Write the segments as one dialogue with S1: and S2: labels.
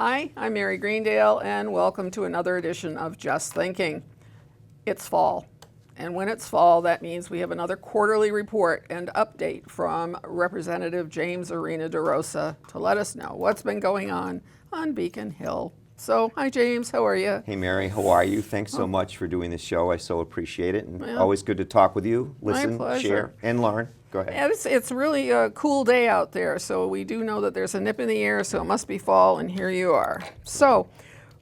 S1: Hi, I'm Mary Greendale, and welcome to another edition of Just Thinking. It's fall, and when it's fall, that means we have another quarterly report and update from Representative James Arena-DeRosa to let us know what's been going on Beacon Hill. So, hi James, how are you?
S2: Hey Mary, how are you? Thanks so much for doing this show. I so appreciate it, and
S1: Yeah.
S2: always good to talk with you,
S1: My
S2: listen,
S1: pleasure.
S2: share, and learn. Go ahead.
S1: Yeah, it's really a cool day out there, so we do know that there's a nip in the air, so it must be fall, and here you are. So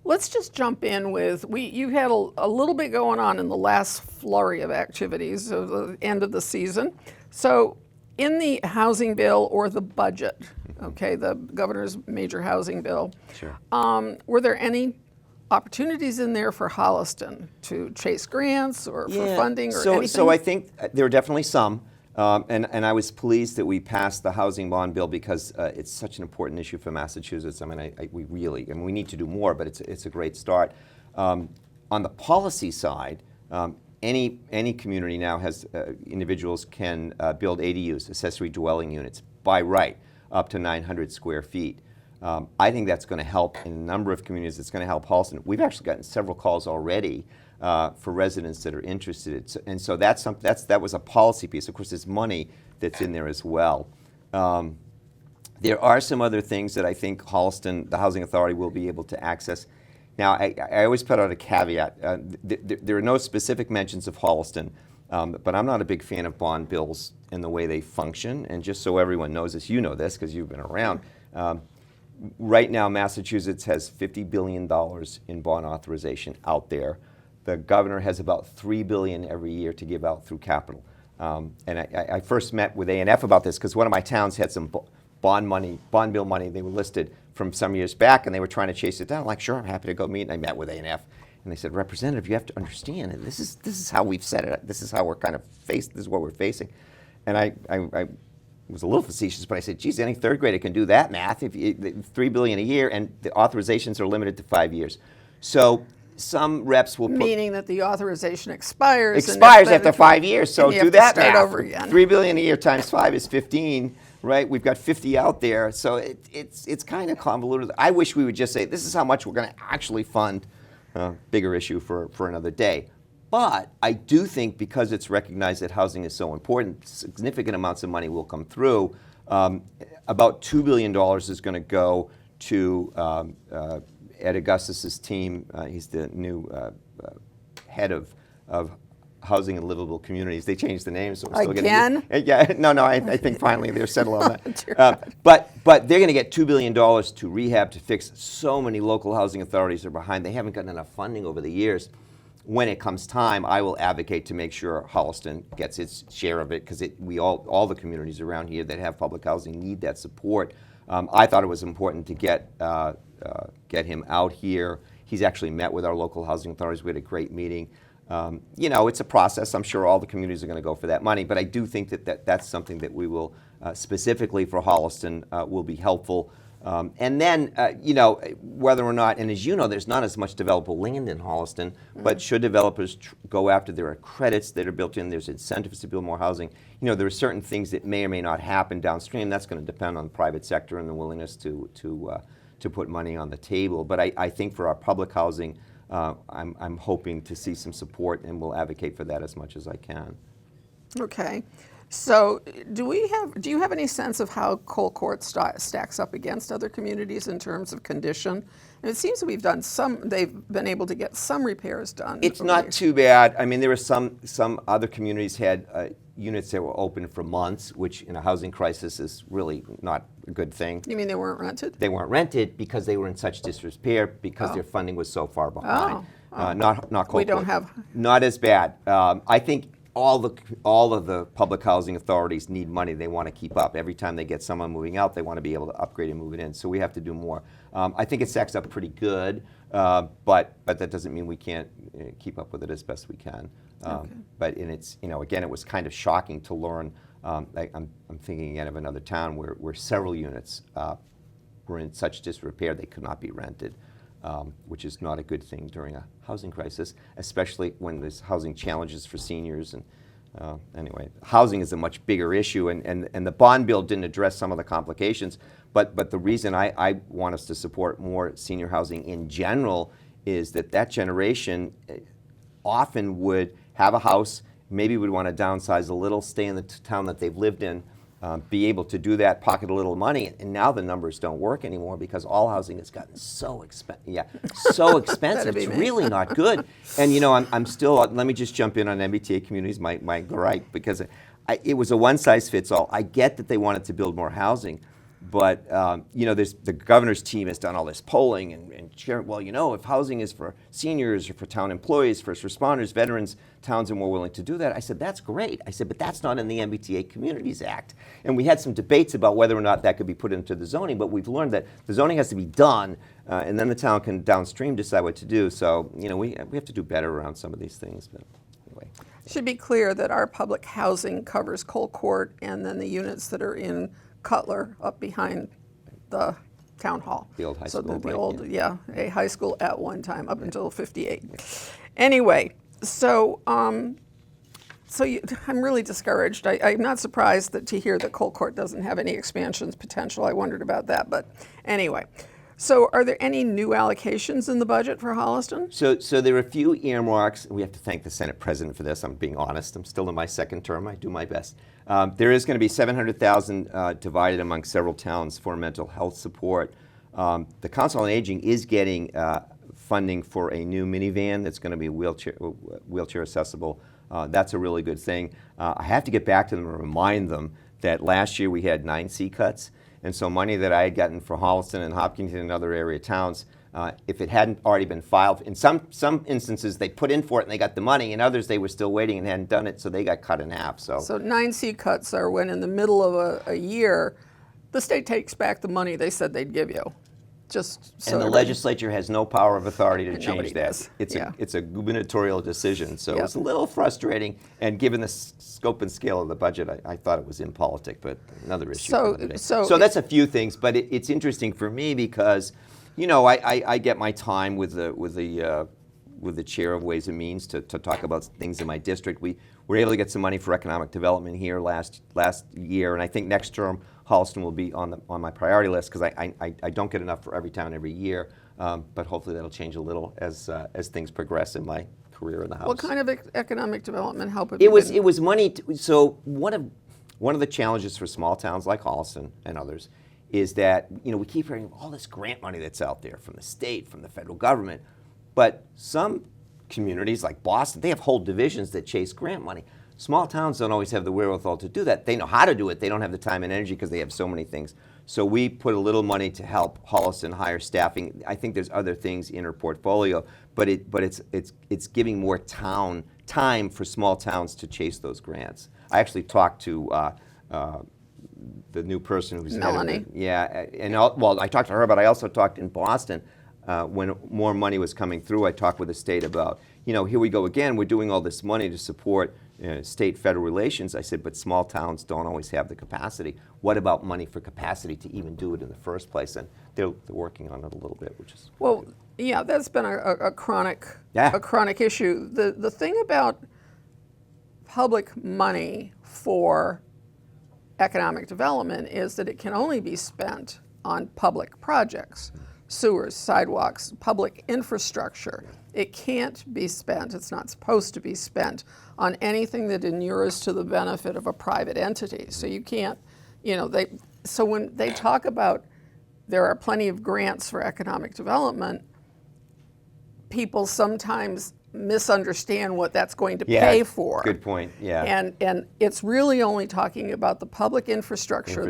S1: let's just jump in with, you had a little bit going on in the last flurry of activities of the end of the season. So in the housing bill or the budget, okay, the governor's major housing bill,
S2: Sure.
S1: were there any opportunities in there for Holliston to chase grants or for funding or anything?
S2: So I think there are definitely some, and I was pleased that we passed the housing bond bill because it's such an important issue for Massachusetts. I mean, we need to do more, but it's a great start. On the policy side, any community now has individuals can build ADUs, accessory dwelling units, by right, up to 900 square feet. I think that's going to help in a number of communities. It's going to help Holliston. We've actually gotten several calls already for residents that are interested. And so that was a policy piece. Of course, there's money that's in there as well. There are some other things that I think Holliston, the Housing Authority, will be able to access. Now, I always put out a caveat. There are no specific mentions of Holliston, but I'm not a big fan of bond bills in the way they function. And just so everyone knows this, you know this because you've been around. Right now, Massachusetts has $50 billion in bond authorization out there. The governor has about $3 billion every year to give out through capital. And I first met with A&F about this because one of my towns had some bond bill money. They were listed from some years back, and they were trying to chase it down. I'm like, sure, I'm happy to go meet. And I met with A&F, and they said, Representative, you have to understand, and this is how we've set it up. This is how we're kind of faced. This is what we're facing. And I was a little facetious, but I said, geez, any third grader can do that math. If $3 billion a year, and the authorizations are limited to 5 years. So some reps will
S1: meaning that the authorization expires
S2: after 5 years. So do that
S1: math.
S2: math.
S1: Over again.
S2: $3 billion a year times 5 is 15, right? We've got 50 out there, so it's kind of convoluted. I wish we would just say this is how much we're going to actually fund. Bigger issue for another day. But I do think because it's recognized that housing is so important, significant amounts of money will come through. About $2 billion is going to go to Ed Augustus's team. He's the new head of housing and livable communities. They changed the name, so we're still
S1: Again?
S2: Yeah, no, I think finally they're settled on that. But they're going to get $2 billion to rehab, to fix. So many local housing authorities are behind. They haven't gotten enough funding over the years. When it comes time, I will advocate to make sure Holliston gets its share of it, because all the communities around here that have public housing need that support. I thought it was important to get him out here. He's actually met with our local housing authorities. We had a great meeting. It's a process. I'm sure all the communities are going to go for that money, but I do think that's something that we will, specifically for Holliston, will be helpful. And then, whether or not, and as you know, there's not as much developable land in Holliston, but should developers go after, there are credits that are built in, there's incentives to build more housing. There are certain things that may or may not happen downstream. That's going to depend on the private sector and the willingness to put money on the table. But I think for our public housing, I'm hoping to see some support, and will advocate for that as much as I can.
S1: Okay. So do you have any sense of how Cole Court stacks up against other communities in terms of condition? And it seems that they've been able to get some repairs done.
S2: It's not too bad. I mean, there were some other communities had units that were open for months, which in a housing crisis is really not a good thing.
S1: You mean they weren't rented?
S2: They weren't rented because they were in such disrepair, because their funding was so far behind. Not Cole Court.
S1: We don't have.
S2: Not as bad. I think all of the public housing authorities need money. They want to keep up. Every time they get someone moving out, they want to be able to upgrade and move it in. So we have to do more. I think it stacks up pretty good, but that doesn't mean we can't keep up with it as best we can.
S1: Okay.
S2: But again, it was kind of shocking to learn. I'm thinking again of another town where several units were in such disrepair they could not be rented. Which is not a good thing during a housing crisis, especially when there's housing challenges for seniors and Anyway, housing is a much bigger issue, and the bond bill didn't address some of the complications. But the reason I want us to support more senior housing in general is that generation often would have a house, maybe would want to downsize a little, stay in the town that they've lived in, be able to do that, pocket a little money, and now the numbers don't work anymore because all housing has gotten so expensive. Yeah, so expensive. It's really not good. And I'm still. Let me just jump in on MBTA communities, my gripe, because it was a one size fits all. I get that they wanted to build more housing, but the governor's team has done all this polling and sharing. Well, if housing is for seniors or for town employees, first responders, veterans, towns are more willing to do that. I said, that's great. I said, but that's not in the MBTA Communities Act. And we had some debates about whether or not that could be put into the zoning, but we've learned that the zoning has to be done, and then the town can downstream decide what to do. So, we have to do better around some of these things. But anyway.
S1: It should be clear that our public housing covers Cole Court and then the units that are in Cutler up behind the town hall.
S2: The old high school.
S1: So the
S2: right,
S1: old, a high school at one time up until 58. Anyway, so I'm really discouraged. I'm not surprised to hear that Cole Court doesn't have any expansions potential. I wondered about that, but anyway. So are there any new allocations in the budget for Holliston?
S2: So there are a few earmarks. We have to thank the Senate President for this. I'm being honest. I'm still in my second term. I do my best. There is going to be $700,000 divided among several towns for mental health support. The Council on Aging is getting funding for a new minivan that's going to be wheelchair accessible. That's a really good thing. I have to get back to them and remind them that last year we had 9 C cuts. And so money that I had gotten for Holliston and Hopkinton and other area towns, if it hadn't already been filed, in some instances they put in for it and they got the money, in others they were still waiting and hadn't done it, so they got cut in half. So
S1: 9 C cuts are when in the middle of a year, the state takes back the money they said they'd give you.
S2: And the legislature has no power of authority to change that.
S1: Does.
S2: It's a gubernatorial decision, so it's a little frustrating. And given the scope and scale of the budget, I thought it was impolitic, but another issue. So that's a few things, but it's interesting for me because, I get my time with the chair of Ways and Means to talk about things in my district. We were able to get some money for economic development here last year, and I think next term Holliston will be on my priority list because I don't get enough for every town every year, but hopefully that'll change a little as things progress in my career in the House.
S1: What kind of economic development help have
S2: it was money. So one of the challenges for small towns like Holliston and others is that we keep hearing all this grant money that's out there from the state, from the federal government, but some communities like Boston, they have whole divisions that chase grant money. Small towns don't always have the wherewithal to do that. They know how to do it. They don't have the time and energy because they have so many things. So we put a little money to help Holliston hire staffing. I think there's other things in her portfolio, but it's giving more time for small towns to chase those grants. I actually talked to the new person who's
S1: Melanie.
S2: I talked to her, but I also talked in Boston when more money was coming through. I talked with the state about, here we go again. We're doing all this money to support state-federal relations. I said, but small towns don't always have the capacity. What about money for capacity to even do it in the first place? And they're working on it a little bit, which is
S1: good. Yeah, that's been a chronic issue. The thing about public money for economic development is that it can only be spent on public projects. Sewers, sidewalks, public infrastructure. It can't be spent, it's not supposed to be spent on anything that inures to the benefit of a private entity. So you can't, so when they talk about there are plenty of grants for economic development, people sometimes misunderstand what that's going to pay for.
S2: Good point, yeah.
S1: And it's really only talking about the public infrastructure.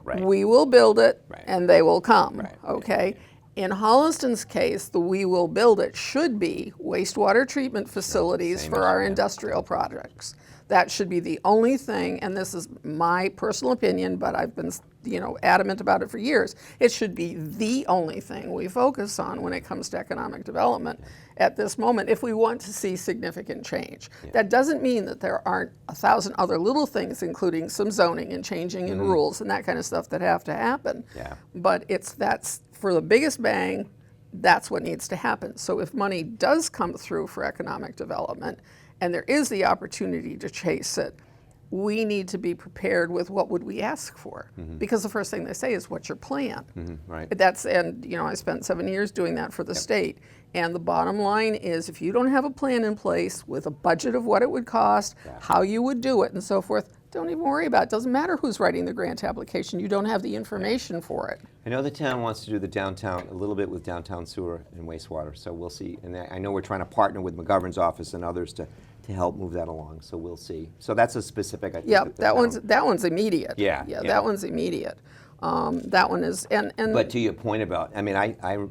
S2: Right.
S1: We will build it,
S2: right,
S1: and they will come,
S2: right,
S1: okay? In Holliston's case, the we will build it should be wastewater treatment facilities for our industrial projects. That should be the only thing, and this is my personal opinion, but I've been adamant about it for years. It should be the only thing we focus on when it comes to economic development at this moment if we want to see significant change. That doesn't mean that there aren't 1,000 other little things, including some zoning and changing in rules and that kind of stuff that have to happen. But that's for the biggest bang, that's what needs to happen. So if money does come through for economic development, and there is the opportunity to chase it, we need to be prepared with what would we ask for, because the first thing they say is, what's your plan?
S2: Right.
S1: And I spent 7 years doing that for the state, and the bottom line is, if you don't have a plan in place with a budget of what it would cost, how you would do it and so forth, don't even worry about it. Doesn't matter who's writing the grant application, you don't have the information for it.
S2: I know the town wants to do the downtown a little bit with downtown sewer and wastewater, so we'll see. And I know we're trying to partner with McGovern's office and others to help move that along, so we'll see. So that's a specific, I think.
S1: Yeah, that one's immediate.
S2: Yeah.
S1: That one's immediate. That one is, and
S2: But to your point about, I mean, I've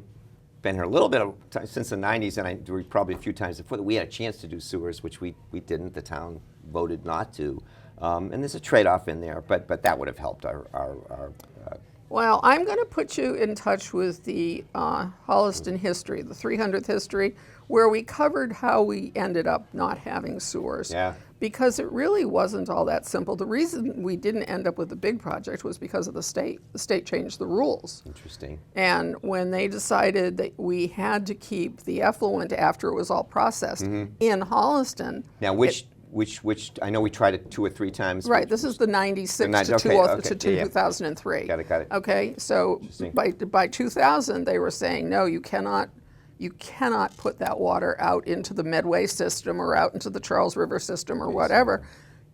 S2: been here a little bit since the 90s, and probably a few times before that we had a chance to do sewers, which we didn't. The town voted not to. And there's a trade-off in there, but that would have helped our
S1: well, I'm going to put you in touch with the Holliston history, the 300th history, where we covered how we ended up not having sewers.
S2: Yeah.
S1: Because it really wasn't all that simple. The reason we didn't end up with the big project was because of the state. The state changed the rules.
S2: Interesting.
S1: And when they decided that we had to keep the effluent after it was all processed in Holliston.
S2: Now, which I know we tried it 2 or 3 times.
S1: Right, this is the 96 to 2003.
S2: Got it.
S1: Okay, so by 2000 they were saying, no, you cannot put that water out into the Medway system or out into the Charles River system or whatever.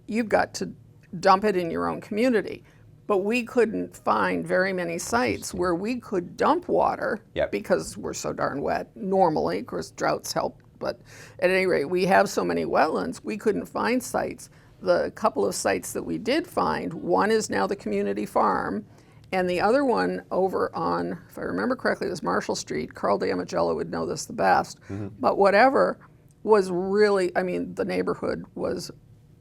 S1: You've got to dump it in your own community. But we couldn't find very many sites where we could dump water because we're so darn wet normally. Of course, droughts help. But at any rate, we have so many wetlands, we couldn't find sites. The couple of sites that we did find, one is now the community farm, and the other one over on, if I remember correctly, it was Marshall Street. Carl Damagello would know this the best. But whatever, was really, I mean, the neighborhood was,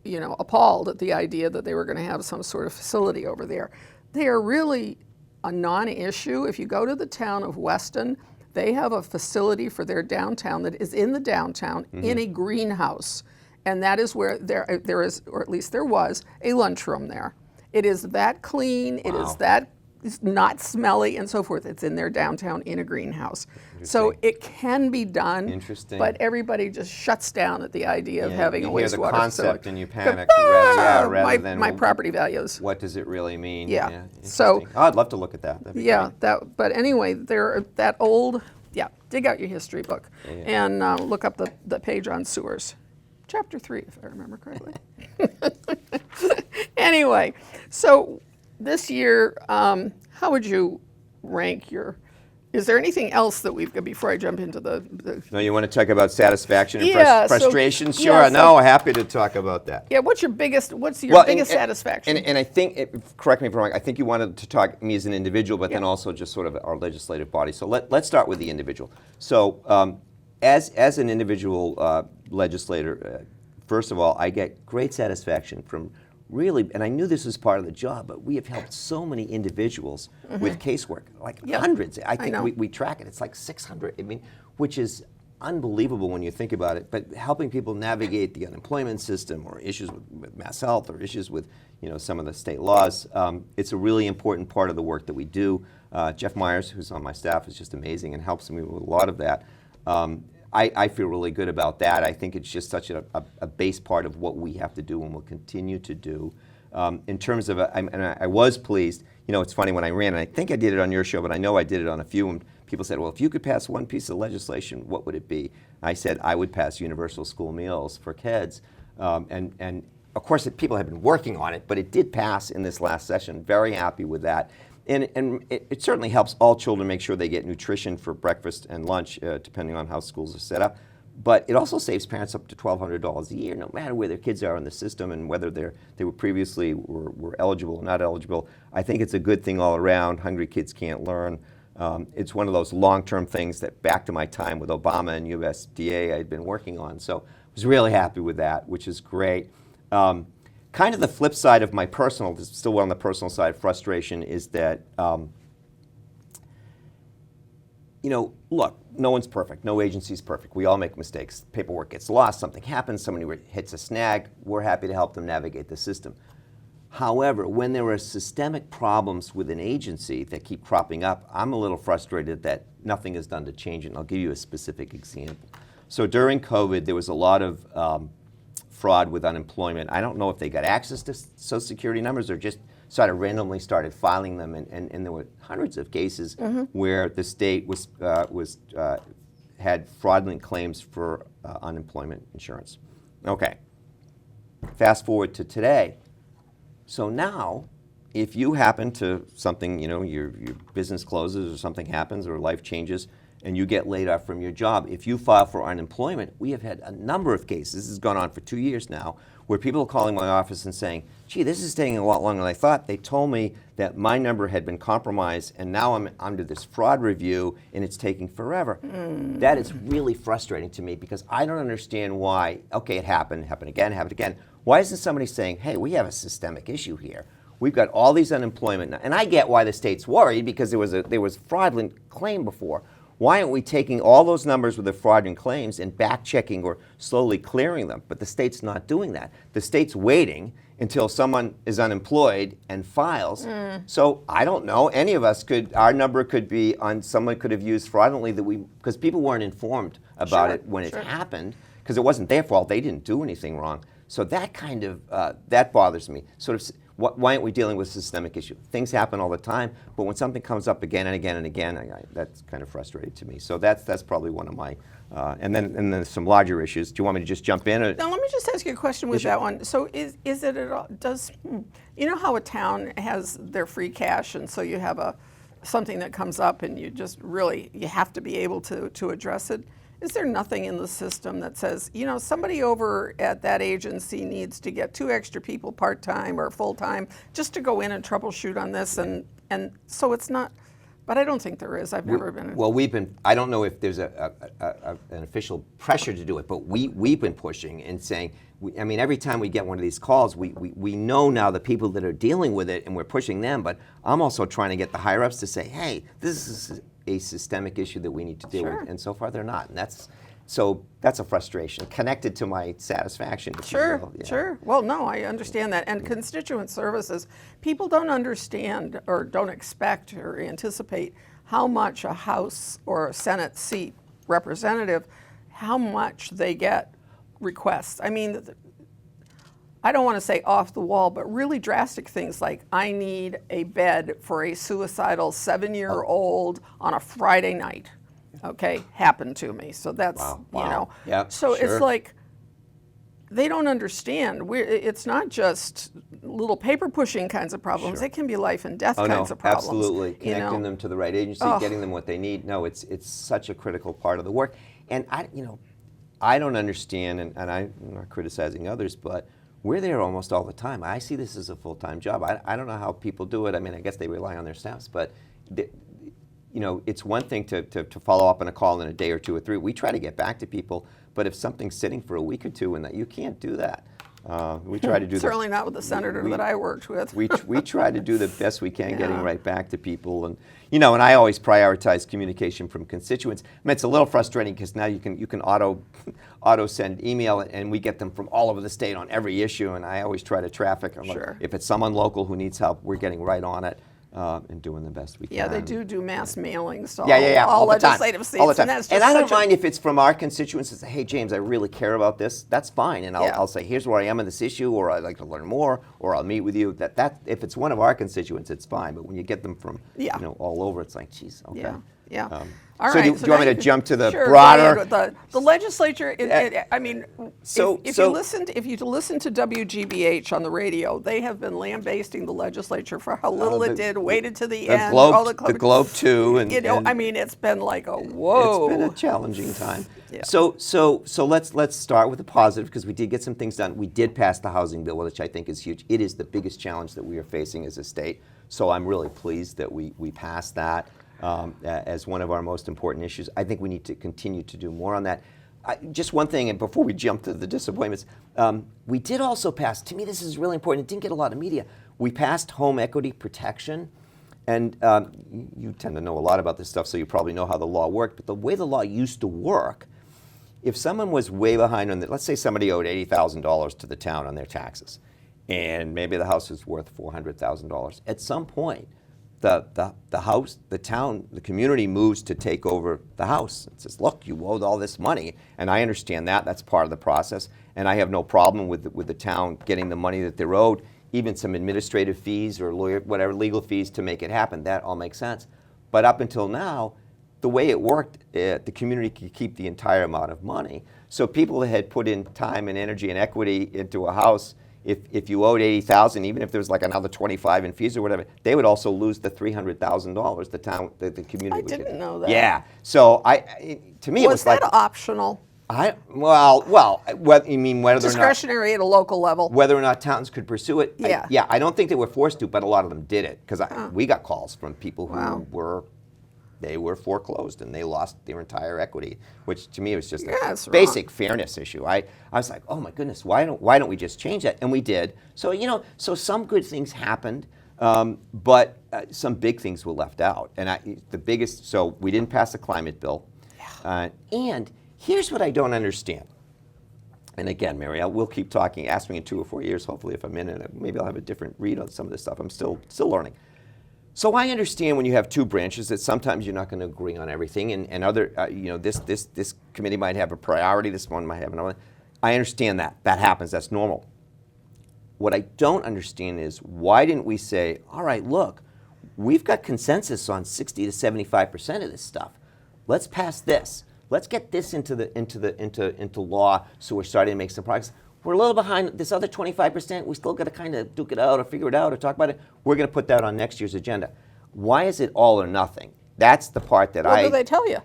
S1: appalled at the idea that they were going to have some sort of facility over there. They are really a non-issue. If you go to the town of Weston, they have a facility for their downtown that is in the downtown in a greenhouse. And that is where there is, or at least there was, a lunchroom there. It is that clean, it is that not smelly and so forth. It's in their downtown in a greenhouse. So it can be done.
S2: Interesting.
S1: But everybody just shuts down at the idea of having a wastewater
S2: facility. You hear the concept and you panic rather than
S1: my property values.
S2: What does it really mean?
S1: Yeah. So
S2: I'd love to look at that. That'd be great.
S1: But anyway, dig out your history book and look up the page on sewers. Chapter 3, if I remember correctly. Anyway, so this year, how would you rank is there anything else that we've got before I jump into the
S2: No, you want to talk about satisfaction and frustration? Sure, happy to talk about that.
S1: Yeah, what's your biggest satisfaction?
S2: And I think, correct me if I'm wrong, I think you wanted to talk me as an individual, but then also just sort of our legislative body. So let's start with the individual. So as an individual legislator, first of all, I get great satisfaction from really, and I knew this was part of the job, but we have helped so many individuals with casework, like hundreds. I think we track it. It's like 600. I mean, which is unbelievable when you think about it. But helping people navigate the unemployment system, or issues with mass health, or issues with some of the state laws, it's a really important part of the work that we do. Jeff Myers, who's on my staff, is just amazing and helps me with a lot of that. I feel really good about that. I think it's just such a base part of what we have to do and will continue to do. In terms of, I was pleased, it's funny when I ran, and I think I did it on your show, but I know I did it on a few, and people said, well, if you could pass one piece of legislation, what would it be? I said, I would pass universal school meals for kids. And of course, people have been working on it, but it did pass in this last session. Very happy with that. And it certainly helps all children make sure they get nutrition for breakfast and lunch, depending on how schools are set up. But it also saves parents up to $1,200 a year, no matter where their kids are in the system and whether they were previously were eligible or not eligible. I think it's a good thing all around. Hungry kids can't learn. It's one of those long-term things that, back to my time with Obama and USDA, I'd been working on. So I was really happy with that, which is great. Kind of the flip side of my personal, still on the personal side, frustration is that, look, no one's perfect. No agency's perfect. We all make mistakes. Paperwork gets lost. Something happens. Somebody hits a snag. We're happy to help them navigate the system. However, when there are systemic problems with an agency that keep cropping up, I'm a little frustrated that nothing is done to change it. And I'll give you a specific example. So during COVID, there was a lot of fraud with unemployment. I don't know if they got access to Social Security numbers or just sort of randomly started filing them, and there were hundreds of cases where the state had fraudulent claims for unemployment insurance. Okay, fast forward to today. So now, if you happen to something, your business closes or something happens or life changes and you get laid off from your job, if you file for unemployment, we have had a number of cases, this has gone on for 2 years now, where people are calling my office and saying, gee, this is taking a lot longer than I thought. They told me that my number had been compromised and now I'm under this fraud review and it's taking forever. That is really frustrating to me because I don't understand why, okay, it happened again. Why isn't somebody saying, hey, we have a systemic issue here. We've got all these unemployment now. And I get why the state's worried because there was fraudulent claim before. Why aren't we taking all those numbers with the fraudulent claims and back-checking or slowly clearing them? But the state's not doing that. The state's waiting until someone is unemployed and files. So I don't know. Any of us our number could be on, someone could have used fraudulently because people weren't informed about it when it happened because it wasn't their fault. They didn't do anything wrong. So that kind of, that bothers me. Sort of, why aren't we dealing with a systemic issue? Things happen all the time, but when something comes up again and again and again, that's kind of frustrating to me. So that's probably one of my, and then some larger issues. Do you want me to just jump in?
S1: Now let me just ask you a question with that one. So is it at all, you know how a town has their free cash and so you have something that comes up and you just really, you have to be able to address it? Is there nothing in the system that says, somebody over at that agency needs to get 2 extra people part-time or full-time just to go in and troubleshoot on this and so it's not, but I don't think there is. I've never been.
S2: Well, I don't know if there's an official pressure to do it, but we've been pushing and saying, every time we get one of these calls, we know now the people that are dealing with it and we're pushing them, but I'm also trying to get the higher-ups to say, hey, this is a systemic issue that we need to deal with, and so far they're not, and that's a frustration connected to my satisfaction.
S1: Sure. Well, no, I understand that, and constituent services, people don't understand or don't expect or anticipate how much a House or a Senate seat representative, how much they get requests. I don't want to say off the wall, but really drastic things like I need a bed for a suicidal 7-year-old on a Friday night. Okay, happened to me. So that's,
S2: Yep,
S1: so
S2: sure.
S1: it's like they don't understand. It's not just little paper pushing kinds of problems. It can be life and death kinds of problems.
S2: Absolutely. Connecting them to the right agency, getting them what they need. No, it's such a critical part of the work. And I don't understand, and I'm not criticizing others, but we're there almost all the time. I see this as a full-time job. I don't know how people do it. I guess they rely on their staffs, but it's one thing to follow up on a call in a day or 2 or 3. We try to get back to people, but if something's sitting for a week or 2 and that you can't do that. We try to do
S1: certainly not with the senator that I worked with.
S2: we try to do the best we can, getting right back to people, and and I always prioritize communication from constituents. It's a little frustrating because now you can auto send email, and we get them from all over the state on every issue, and I always try to traffic. Like, if it's someone local who needs help, we're getting right on it. And doing the best we can.
S1: Yeah, they do mass mailings to all legislative seats.
S2: All the time.
S1: And
S2: I don't mind if it's from our constituents that say, hey, James, I really care about this. That's fine. And I'll say, here's where I am on this issue, or I'd like to learn more, or I'll meet with you. That if it's one of our constituents, it's fine. But when you get them from all over, it's like, geez, okay.
S1: Yeah.
S2: All right. Do you want me to jump to the broader?
S1: The legislature. If you listen to WGBH on the radio, they have been lambasting the legislature for how little it did. Waited to the end.
S2: The Globe too. And
S1: it's been like a whoa.
S2: It's been a challenging time. So let's start with the positive because we did get some things done. We did pass the housing bill, which I think is huge. It is the biggest challenge that we are facing as a state. So I'm really pleased that we passed that. As one of our most important issues. I think we need to continue to do more on that. Just one thing, and before we jump to the disappointments, we did also pass, to me this is really important, it didn't get a lot of media, we passed home equity protection, and you tend to know a lot about this stuff, so you probably know how the law worked, but the way the law used to work, if someone was way behind on let's say somebody owed $80,000 to the town on their taxes, and maybe the house is worth $400,000, at some point, the house, the town, the community moves to take over the house. It says, look, you owed all this money, and I understand that. That's part of the process. and I have no problem with the town getting the money that they're owed, even some administrative fees or legal fees to make it happen. That all makes sense. But up until now, the way it worked, the community could keep the entire amount of money. So people that had put in time and energy and equity into a house, if you owed $80,000, even if there was like another 25 in fees or whatever, they would also lose the $300,000. The town, the community.
S1: I didn't know that.
S2: Yeah. So to me, it was
S1: that
S2: like
S1: optional?
S2: What you mean whether or not
S1: Discretionary at a local level.
S2: whether or not towns could pursue it?
S1: Yeah.
S2: I don't think they were forced to, but a lot of them did it because we got calls from people who were foreclosed and they lost their entire equity, which to me was just a basic fairness issue. I was like, oh my goodness, why don't we just change that? And we did. So so some good things happened, but some big things were left out. And the biggest, so we didn't pass the climate bill, and here's what I don't understand. And again, Mary, we'll keep talking. Ask me in 2 or 4 years, hopefully, if I'm in it. Maybe I'll have a different read on some of this stuff. I'm still learning. So I understand when you have two branches that sometimes you're not going to agree on everything, and other, this committee might have a priority, this one might have another. I understand that. That happens. That's normal. What I don't understand is why didn't we say, all right, look, we've got consensus on 60 to 75% of this stuff. Let's pass this. Let's get this into law, so we're starting to make some progress. We're a little behind this other 25%. We still got to kind of duke it out or figure it out or talk about it. We're going to put that on next year's agenda. Why is it all or nothing? That's the part that
S1: What do they tell you?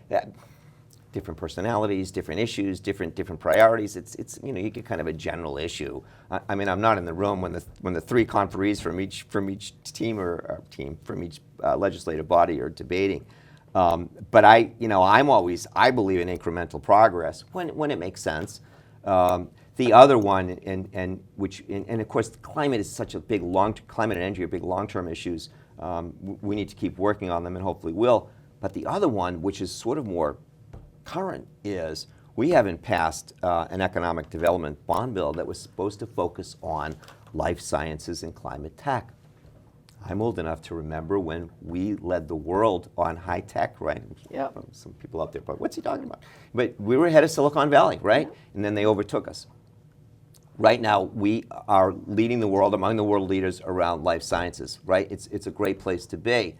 S2: Different personalities, different issues, different priorities. It's you get kind of a general issue. I mean, I'm not in the room when the three conferees from each team or from each legislative body are debating. But I believe in incremental progress when it makes sense. The other one, and of course, climate is such a big climate and energy are big long-term issues. We need to keep working on them, and hopefully will. But the other one, which is sort of more current, is we haven't passed an economic development bond bill that was supposed to focus on life sciences and climate tech. I'm old enough to remember when we led the world on high tech, right?
S1: Yeah.
S2: Some people out there, but what's he talking about? But we were ahead of Silicon Valley, right? Yeah. And then they overtook us. Right now, we are leading the world, among the world leaders around life sciences, right? It's a great place to be.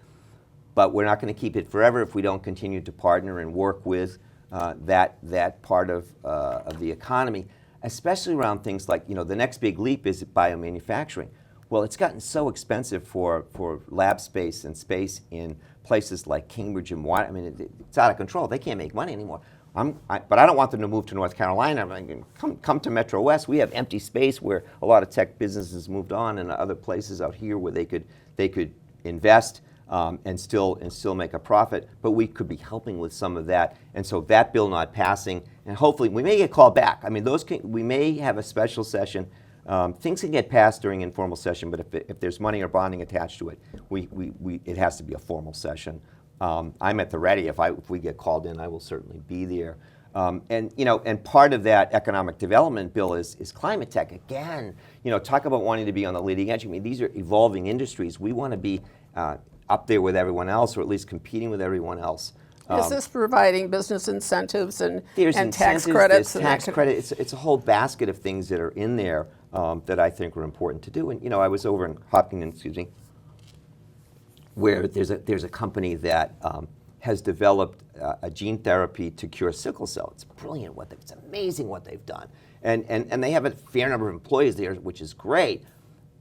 S2: But we're not going to keep it forever if we don't continue to partner and work with that part of the economy, especially around things like, the next big leap is biomanufacturing. Well, it's gotten so expensive for lab space and space in places like Cambridge and Water. I mean, it's out of control. They can't make money anymore. But I don't want them to move to North Carolina. I mean, come to Metro West. We have empty space where a lot of tech businesses moved on, and other places out here where they could invest and still make a profit. But we could be helping with some of that. And so that bill not passing, and hopefully we may get called back. I mean, we may have a special session. Things can get passed during informal session, but if there's money or bonding attached to it, it has to be a formal session. I'm at the ready. If we get called in, I will certainly be there. And part of that economic development bill is climate tech. Again, talk about wanting to be on the leading edge. I mean, these are evolving industries. We want to be up there with everyone else, or at least competing with everyone else.
S1: Is this providing business incentives and
S2: incentives,
S1: tax credits?
S2: There's tax credit. It's a whole basket of things that are in there that I think are important to do. And I was over in Hopkins, where there's a company that has developed a gene therapy to cure sickle cell. It's brilliant it's amazing what they've done, and they have a fair number of employees there, which is great.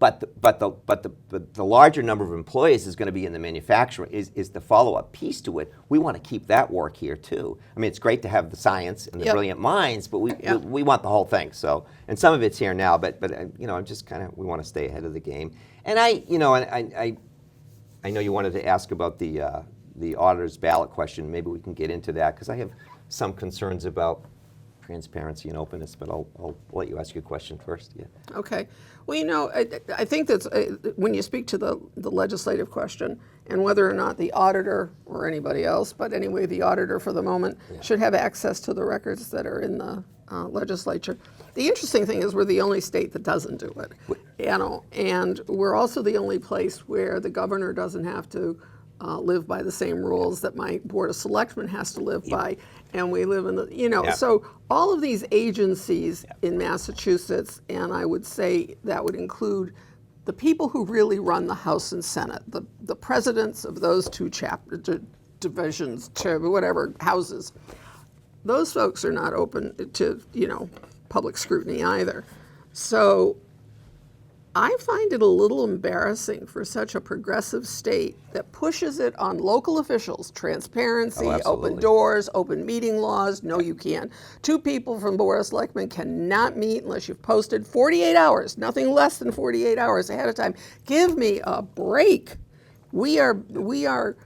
S2: But the larger number of employees is going to be in the manufacturing, is the follow-up piece to it. We want to keep that work here too. I mean, it's great to have the science and the brilliant minds, but we want the whole thing. So, and some of it's here now, but I'm just we want to stay ahead of the game. And I know you wanted to ask about the auditor's ballot question. Maybe we can get into that because I have some concerns about transparency and openness, but I'll let you ask your question first. Yeah.
S1: Okay. Well, I think that's when you speak to the legislative question and whether or not the auditor or anybody else, but anyway, the auditor for the moment should have access to the records that are in the legislature. The interesting thing is we're the only state that doesn't do it, and we're also the only place where the governor doesn't have to live by the same rules that my Board of Selectmen has to live by, and we live in the, you know,
S2: Yeah.
S1: so all of these agencies in Massachusetts, and I would say that would include the people who really run the House and Senate, the presidents of those two divisions, to whatever houses, those folks are not open to, you know, public scrutiny either. So I find it a little embarrassing for such a progressive state that pushes it on local officials, transparency,
S2: Oh, absolutely.
S1: open doors, open meeting laws. No, you can't. Two people from Board of Selectmen cannot meet unless you've posted 48 hours, nothing less than 48 hours ahead of time. Give me a break. We are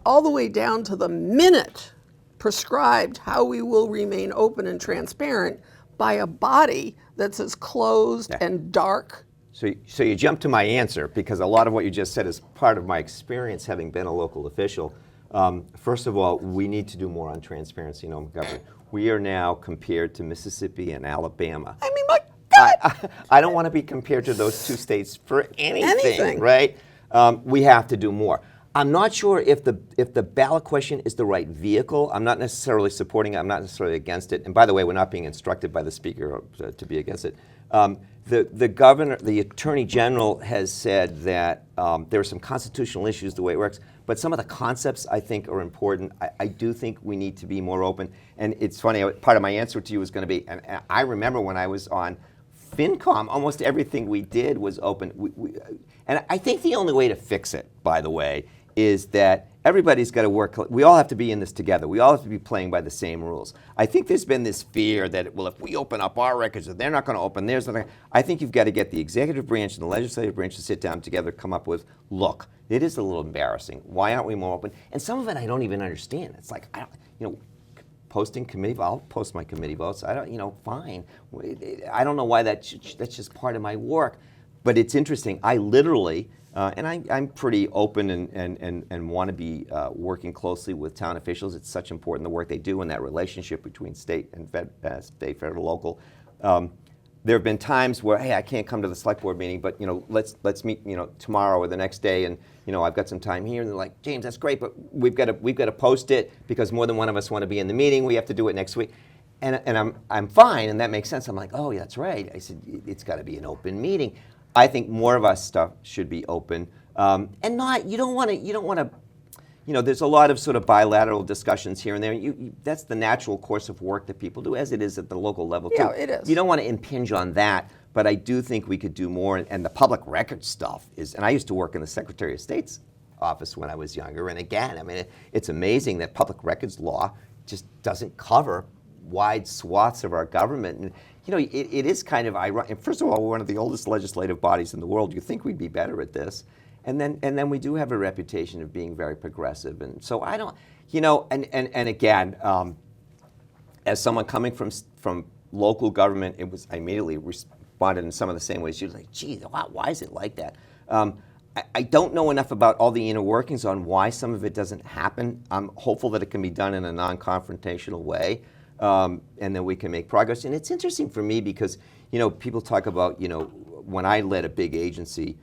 S1: all the way down to the minute prescribed how we will remain open and transparent by a body that's as closed and dark.
S2: So you jump to my answer, because a lot of what you just said is part of my experience having been a local official. First of all, we need to do more on transparency in open government. We are now compared to Mississippi and Alabama.
S1: I mean, my God!
S2: I don't want to be compared to those two states for
S1: Anything.
S2: right? We have to do more. I'm not sure if the ballot question is the right vehicle. I'm not necessarily supporting it. I'm not necessarily against it. And by the way, we're not being instructed by the speaker to be against it. The governor, the attorney general has said that there are some constitutional issues the way it works, but some of the concepts I think are important. I do think we need to be more open. And it's funny, part of my answer to you was going to be, and I remember when I was on FinCom, almost everything we did was open. And I think the only way to fix it, by the way, is that everybody's got to work. We all have to be in this together. We all have to be playing by the same rules. I think there's been this fear that, well, if we open up our records, they're not going to open theirs. I think you've got to get the executive branch and the legislative branch to sit down together, come up with, look, it is a little embarrassing. Why aren't we more open? And some of it I don't even understand. It's like, posting committee, I'll post my committee votes. I don't, fine. I don't know why that's just part of my work. But it's interesting. I literally, and I'm pretty open and want to be working closely with town officials. It's such important, the work they do and that relationship between state and state, federal, local. There have been times where, hey, I can't come to the select board meeting, but let's meet tomorrow or the next day, and I've got some time here. And they're like, James, that's great, but we've got to post it because more than one of us want to be in the meeting. We have to do it next week. And I'm fine, and that makes sense. I'm like, oh, that's right. I said it's got to be an open meeting. I think more of our stuff should be open, and not. You don't want to. There's a lot of sort of bilateral discussions here and there. That's the natural course of work that people do, as it is at the local level too.
S1: Yeah, it is.
S2: You don't want to impinge on that, but I do think we could do more. And the public record stuff is. And I used to work in the Secretary of State's office when I was younger. And again, I mean, it's amazing that public records law just doesn't cover wide swaths of our government. And it is kind of ironic. First of all, we're one of the oldest legislative bodies in the world. You'd think we'd be better at this. And then we do have a reputation of being very progressive. And so I don't, and again, as someone coming from local government, I immediately responded in some of the same ways. You're like, geez, why is it like that? I don't know enough about all the inner workings on why some of it doesn't happen. I'm hopeful that it can be done in a non-confrontational way. And then we can make progress. And it's interesting for me because, people talk about, when I led a big agency,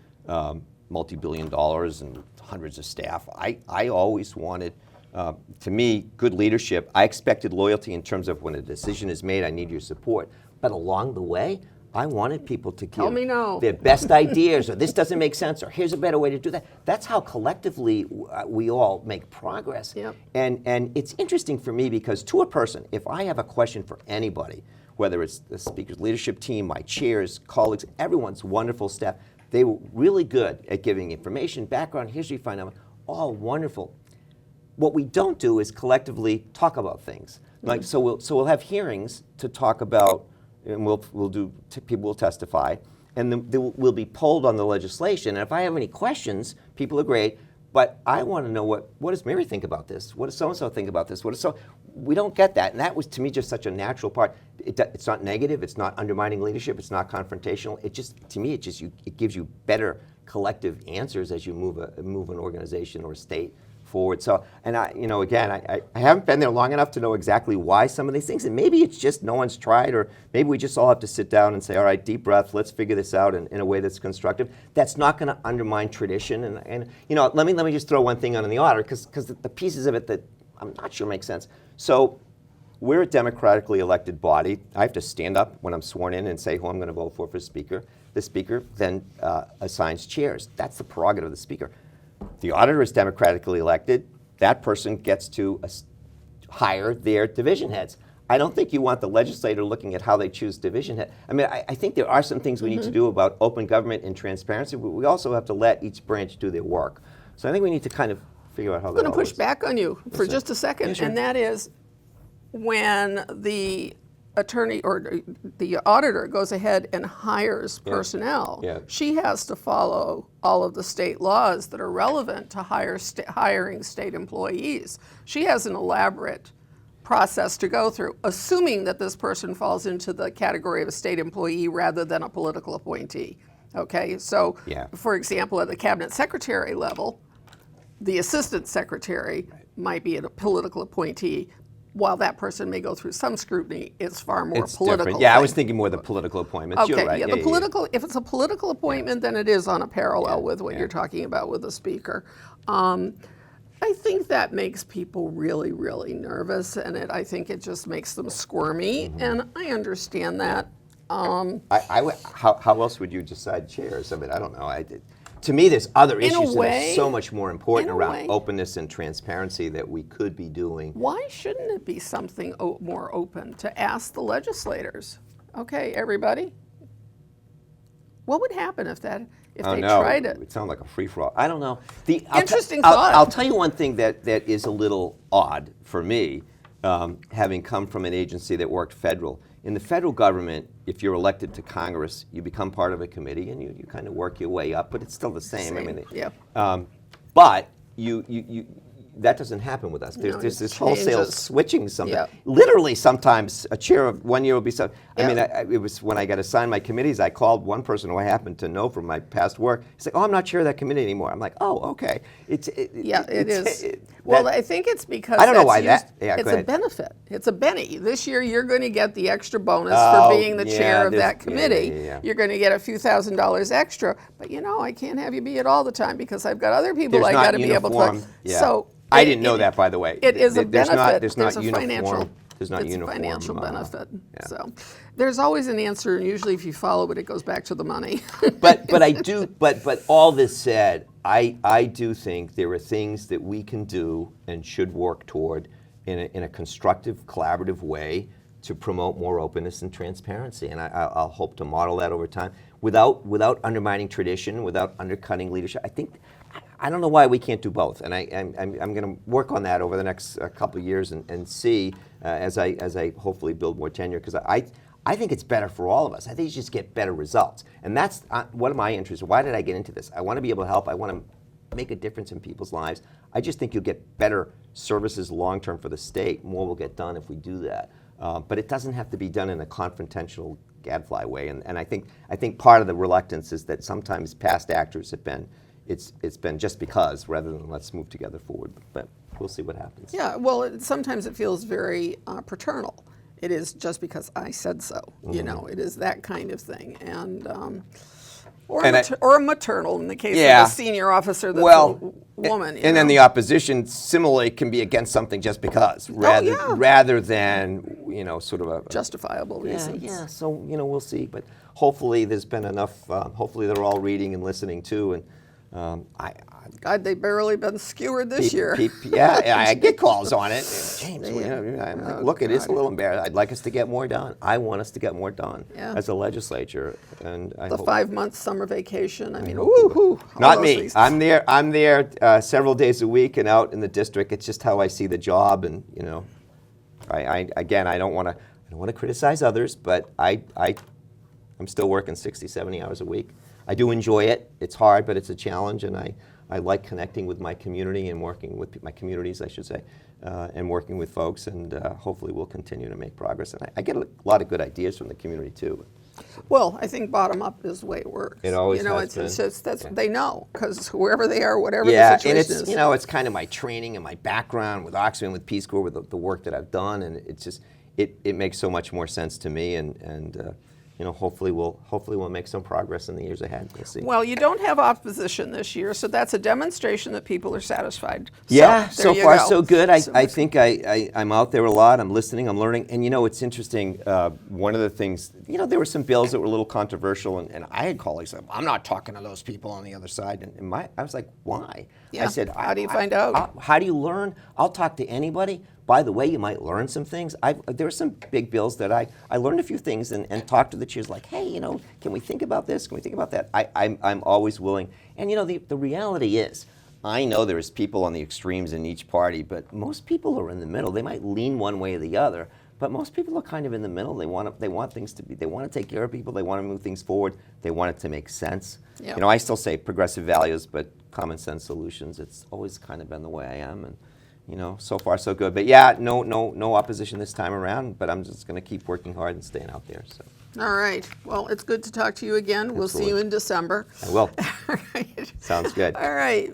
S2: multi-billion dollars and hundreds of staff, I always wanted, to me, good leadership. I expected loyalty in terms of when a decision is made, I need your support. But along the way, I wanted people to give their best ideas, or this doesn't make sense, or here's a better way to do that. That's how collectively we all make progress.
S1: Yep.
S2: And it's interesting for me because to a person, if I have a question for anybody, whether it's the speaker's leadership team, my chairs, colleagues, everyone's wonderful staff, they were really good at giving information, background, history, find out, all wonderful. What we don't do is collectively talk about things. Like so we'll have hearings to talk about. And people will testify, and then we'll be polled on the legislation. And if I have any questions, people are great, but I want to know what does Mary think about this? What does so-and-so think about this? We don't get that, and that was to me just such a natural part. It's not negative, it's not undermining leadership, it's not confrontational. It gives you better collective answers as you move an organization or a state forward. So, and again, I haven't been there long enough to know exactly why some of these things, and maybe it's just no one's tried, or maybe we just all have to sit down and say, all right, deep breath, let's figure this out in a way that's constructive. That's not going to undermine tradition. And let me just throw one thing on in the order, because the pieces of it that I'm not sure make sense. So, we're a democratically elected body. I have to stand up when I'm sworn in and say who I'm going to vote for speaker. The speaker then assigns chairs. That's the prerogative of the speaker. The auditor is democratically elected. That person gets to hire their division heads. I don't think you want the legislator looking at how they choose division head. I mean, I think there are some things we need to do about open government and transparency, but we also have to let each branch do their work. So I think we need to kind of figure out how that
S1: I'm going to push back on you for just a second,
S2: Yeah, sure.
S1: and that is when the attorney or the auditor goes ahead and hires personnel,
S2: Yeah.
S1: she has to follow all of the state laws that are relevant to hiring state employees. She has an elaborate process to go through, assuming that this person falls into the category of a state employee rather than a political appointee. Okay, so for example, at the cabinet secretary level, the assistant secretary might be a political appointee. While that person may go through some scrutiny, it's far more political.
S2: Different. Yeah, I was thinking more the political appointments.
S1: Okay,
S2: You're right.
S1: the political. If it's a political appointment, then it is on a parallel with what you're talking about with the speaker. I think that makes people really, really nervous, and I think it just makes them squirmy, and I understand that.
S2: How else would you decide chairs? I mean, I don't know. To me, there's other issues that are so much more important around openness and transparency that we could be doing.
S1: Why shouldn't it be something more open to ask the legislators? Okay, everybody, what would happen if they tried it?
S2: It would sound like a free-for-all. I don't know.
S1: Interesting thought.
S2: I'll tell you one thing that is a little odd for me, having come from an agency that worked federal. In the federal government, if you're elected to Congress, you become part of a committee and you kind of work your way up, but it's still the same. I mean, but that doesn't happen with us. There's this wholesale switching something. Literally, sometimes a chair of 1 year will be so. I mean, it was when I got assigned my committees, I called one person who I happened to know from my past work. He's like, "Oh, I'm not chair of that committee anymore." I'm like, "Oh, okay."
S1: It is. Well, I think it's because
S2: I don't know why that.
S1: It's a benefit. It's a Benny. This year, you're going to get the extra bonus for being the chair of that committee. You're going to get a few $1,000s extra, but I can't have you be it all the time because I've got other people I got to be able to. So.
S2: I didn't know that, by the way.
S1: It is a benefit.
S2: There's not uniform.
S1: There's not uniform. Financial benefit. So there's always an answer, and usually if you follow it, it goes back to the money.
S2: But all this said, I do think there are things that we can do and should work toward in a constructive, collaborative way to promote more openness and transparency. And I'll hope to model that over time without undermining tradition, without undercutting leadership. I don't know why we can't do both, and I'm going to work on that over the next couple of years and see as I hopefully build more tenure, because I think it's better for all of us. I think you just get better results, and that's one of my interests. Why did I get into this? I want to be able to help. I want to make a difference in people's lives. I just think you'll get better services long term for the state. More will get done if we do that, but it doesn't have to be done in a confrontational gadfly way. And I think part of the reluctance is that sometimes past actors have been. It's been just because rather than let's move together forward, but we'll see what happens.
S1: Yeah, well, sometimes it feels very paternal. It is just because I said so. It is that kind of thing, and or maternal in the case of a senior officer that's a woman.
S2: And then the opposition similarly can be against something just because, rather than sort of a
S1: justifiable reasons.
S2: Yeah. So we'll see, but hopefully there's been enough. Hopefully they're all reading and listening too, and.
S1: God, they've barely been skewered this year.
S2: I get calls on it. James, look, it is a little embarrassing. I'd like us to get more done. I want us to get more done as a legislature. And
S1: the 5-month summer vacation. I mean, woohoo!
S2: Not me. I'm there several days a week and out in the district. It's just how I see the job, and I don't want to criticize others, but I'm still working 60, 70 hours a week. I do enjoy it. It's hard, but it's a challenge, and I like connecting with my community and working with my communities, I should say, and working with folks, and hopefully we'll continue to make progress. And I get a lot of good ideas from the community, too.
S1: Well, I think bottom up is the way it works.
S2: It always
S1: you know,
S2: has
S1: it's
S2: been.
S1: just that's they know because whoever they are, whatever the
S2: Yeah,
S1: situation
S2: and it's
S1: is.
S2: it's kind of my training and my background with Oxford, with Peace Corps, with the work that I've done, and it's just it makes so much more sense to me, and hopefully we'll make some progress in the years ahead. We'll see.
S1: Well, you don't have opposition this year, so that's a demonstration that people are satisfied.
S2: Yeah,
S1: so,
S2: so
S1: there you
S2: far
S1: go.
S2: so good. I think I'm out there a lot. I'm listening. I'm learning. And it's interesting. One of the things, there were some bills that were a little controversial, and I had colleagues that I'm not talking to those people on the other side. And I was like, why?
S1: Yeah.
S2: I said,
S1: How do you find out?
S2: How do you learn? I'll talk to anybody. By the way, you might learn some things. There were some big bills that I learned a few things and talked to the chairs like, hey, can we think about this? Can we think about that? I'm always willing. And the reality is, I know there's people on the extremes in each party, but most people are in the middle. They might lean one way or the other, but most people are kind of in the middle. They want things to be. They want to take care of people. They want to move things forward. They want it to make sense.
S1: Yep.
S2: I still say progressive values, but common sense solutions. It's always kind of been the way I am, and so far so good. But yeah, no opposition this time around. But I'm just going to keep working hard and staying out there. So.
S1: All right. Well, it's good to talk to you again. We'll see you in December.
S2: I will.
S1: All right.
S2: Sounds good.
S1: All right.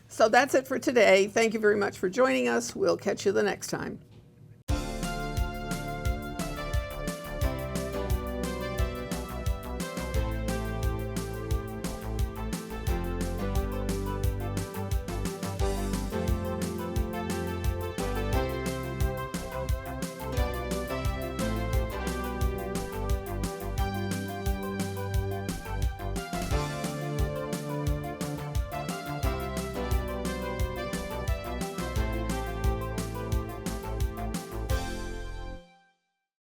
S1: So that's it for today. Thank you very much for joining us. We'll catch you the next time.